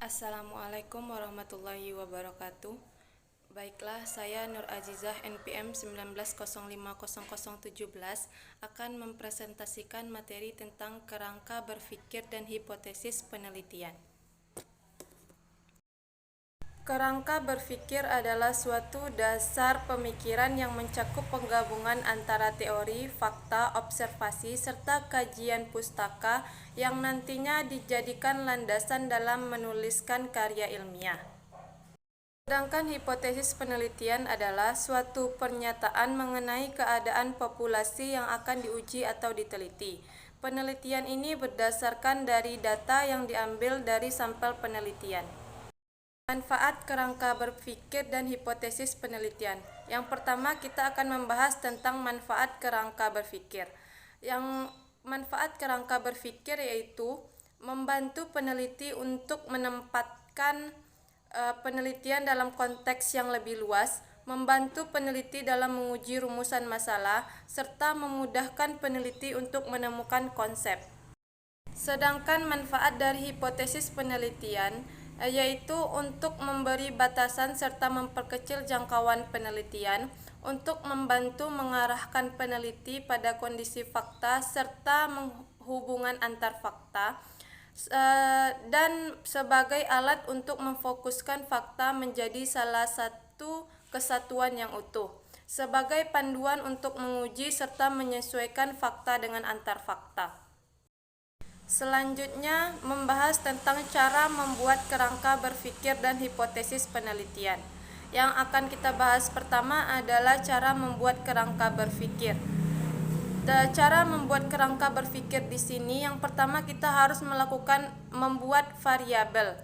Assalamualaikum warahmatullahi wabarakatuh. Baiklah, saya Nur Azizah NPM 19050017 akan mempresentasikan materi tentang kerangka berpikir dan hipotesis penelitian. Kerangka berpikir adalah suatu dasar pemikiran yang mencakup penggabungan antara teori, fakta, observasi, serta kajian pustaka yang nantinya dijadikan landasan dalam menuliskan karya ilmiah. Sedangkan hipotesis penelitian adalah suatu pernyataan mengenai keadaan populasi yang akan diuji atau diteliti. Penelitian ini berdasarkan dari data yang diambil dari sampel penelitian. Manfaat kerangka berpikir dan hipotesis penelitian. Yang pertama, kita akan membahas tentang manfaat kerangka berpikir. Yang manfaat kerangka berpikir yaitu membantu peneliti untuk menempatkan penelitian dalam konteks yang lebih luas, membantu peneliti dalam menguji rumusan masalah, serta memudahkan peneliti untuk menemukan konsep. Sedangkan manfaat dari hipotesis penelitian yaitu untuk memberi batasan serta memperkecil jangkauan penelitian, untuk membantu mengarahkan peneliti pada kondisi fakta serta hubungan antar fakta, dan sebagai alat untuk memfokuskan fakta menjadi salah satu kesatuan yang utuh, sebagai panduan untuk menguji serta menyesuaikan fakta dengan antar fakta. Selanjutnya, membahas tentang cara membuat kerangka berpikir dan hipotesis penelitian. Yang akan kita bahas pertama adalah cara membuat kerangka berpikir. Cara membuat kerangka berpikir di sini, yang pertama kita harus membuat variabel.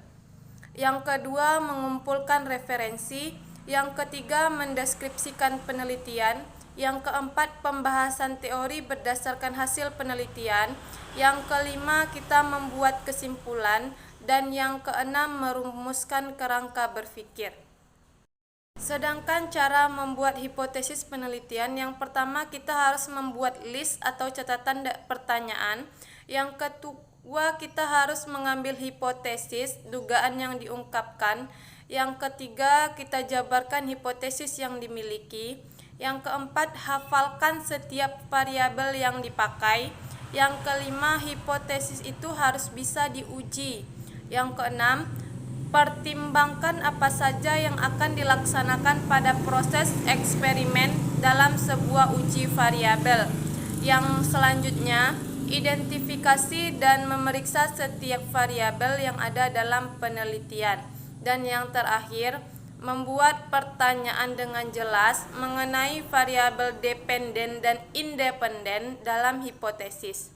Yang kedua, mengumpulkan referensi. Yang ketiga, mendeskripsikan penelitian. Yang keempat, pembahasan teori berdasarkan hasil penelitian. Yang kelima, kita membuat kesimpulan. Dan yang keenam, merumuskan kerangka berpikir. Sedangkan cara membuat hipotesis penelitian, yang pertama kita harus membuat list atau catatan pertanyaan. Yang kedua, kita harus mengambil hipotesis, dugaan yang diungkapkan. Yang ketiga, kita jabarkan hipotesis yang dimiliki. Yang keempat, hafalkan setiap variabel yang dipakai. Yang kelima, hipotesis itu harus bisa diuji. Yang keenam, pertimbangkan apa saja yang akan dilaksanakan pada proses eksperimen dalam sebuah uji variabel. Yang selanjutnya, identifikasi dan memeriksa setiap variabel yang ada dalam penelitian. Dan yang terakhir, membuat pertanyaan dengan jelas mengenai variabel dependen dan independen dalam hipotesis.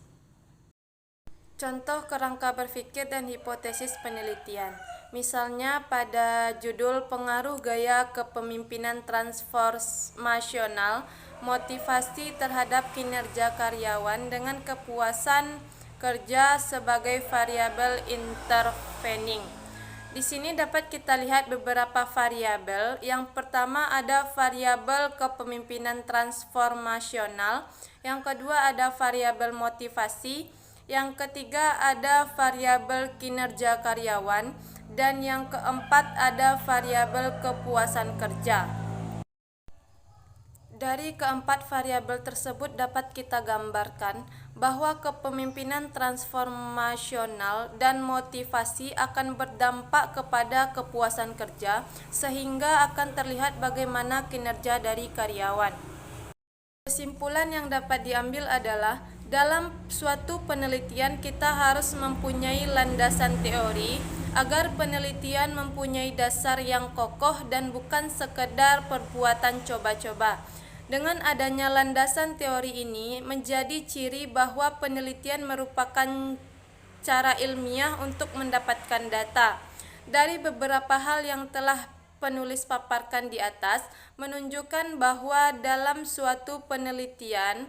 Contoh kerangka berpikir dan hipotesis penelitian. Misalnya pada judul pengaruh gaya kepemimpinan transformasional, motivasi terhadap kinerja karyawan dengan kepuasan kerja sebagai variabel intervening. Di sini dapat kita lihat beberapa variabel. Yang pertama ada variabel kepemimpinan transformasional, yang kedua ada variabel motivasi, yang ketiga ada variabel kinerja karyawan, dan yang keempat ada variabel kepuasan kerja. Dari keempat variabel tersebut dapat kita gambarkan bahwa kepemimpinan transformasional dan motivasi akan berdampak kepada kepuasan kerja, sehingga akan terlihat bagaimana kinerja dari karyawan. Kesimpulan yang dapat diambil adalah dalam suatu penelitian kita harus mempunyai landasan teori agar penelitian mempunyai dasar yang kokoh dan bukan sekedar perbuatan coba-coba. Dengan adanya landasan teori ini menjadi ciri bahwa penelitian merupakan cara ilmiah untuk mendapatkan data. Dari beberapa hal yang telah penulis paparkan di atas menunjukkan bahwa dalam suatu penelitian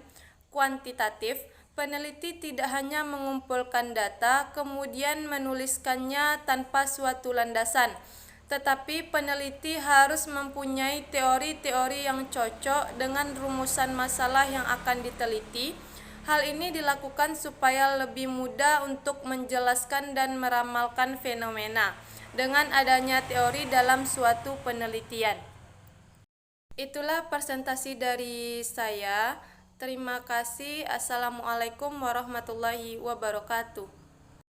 kuantitatif, peneliti tidak hanya mengumpulkan data kemudian menuliskannya tanpa suatu landasan, tetapi peneliti harus mempunyai teori-teori yang cocok dengan rumusan masalah yang akan diteliti. Hal ini dilakukan supaya lebih mudah untuk menjelaskan dan meramalkan fenomena. dengan adanya teori dalam suatu penelitian. Itulah presentasi dari saya. Terima kasih. Assalamualaikum warahmatullahi wabarakatuh.